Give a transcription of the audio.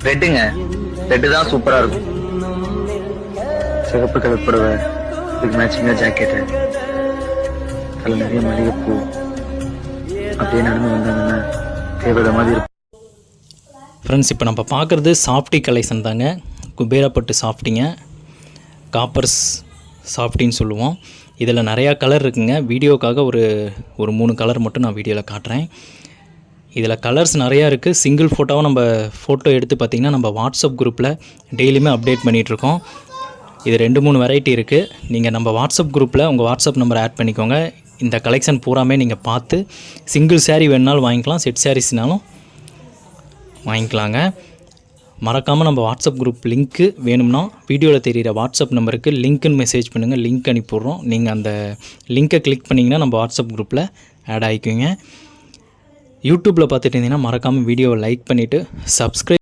ரெட்டுங்க. Red தான் சூப்பரா இருக்கும். சிவப்பு கலர் புடவை, இதுக்கு மேட்சிங்கா ஜாக்கெட்டு, அதில் நிறைய மல்லிகைப்பூ அப்படியே நடந்து வந்தாங்கன்னா தேவையான மாதிரி இருக்கும். ஃப்ரெண்ட்ஸ், இப்போ நம்ம பார்க்குறது சாஃப்டி கலெக்ஷன் தாங்க. குபேரப்பட்டு சாஃப்டிங்க, காப்பர்ஸ் சாஃப்டின்னு சொல்லுவோம். இதில் நிறையா கலர் இருக்குங்க. வீடியோக்காக ஒரு 3 கலர் மட்டும் நான் வீடியோவில் காட்டுறேன். இதில் கலர்ஸ் நிறையா இருக்குது. சிங்கிள் ஃபோட்டோவும் நம்ம ஃபோட்டோ எடுத்து பார்த்திங்கன்னா நம்ம வாட்ஸ்அப் குரூப்பில் டெய்லியுமே அப்டேட் பண்ணிகிட்ருக்கோம். இது 2-3 வெரைட்டி இருக்குது. நீங்கள் நம்ம வாட்ஸ்அப் குரூப்பில் உங்கள் வாட்ஸ்அப் நம்பர் ஆட் பண்ணிக்கோங்க. இந்த கலெக்ஷன் பூராமே நீங்கள் பார்த்து சிங்கிள் சேரீ வேணுனாலும் வாங்கிக்கலாம், செட் சாரீஸ்னாலும் வாங்கிக்கலாங்க. மறக்காமல் நம்ம வாட்ஸ்அப் குரூப் லிங்க்கு வேணும்னா வீடியோவில் தெரிகிற வாட்ஸ்அப் நம்பருக்கு லிங்க்குன்னு மெசேஜ் பண்ணுங்கள். லிங்க் அனுப்பிவிட்றோம். நீங்கள் அந்த லிங்க்கை கிளிக் பண்ணிங்கன்னா நம்ம வாட்ஸ்அப் குரூப்பில் ஆட் ஆகிக்குவீங்க. யூடியூப்பில் பார்த்துட்டு இருந்தீங்கன்னா மறக்காமல் வீடியோவை லைக் பண்ணிவிட்டு சப்ஸ்கிரைப்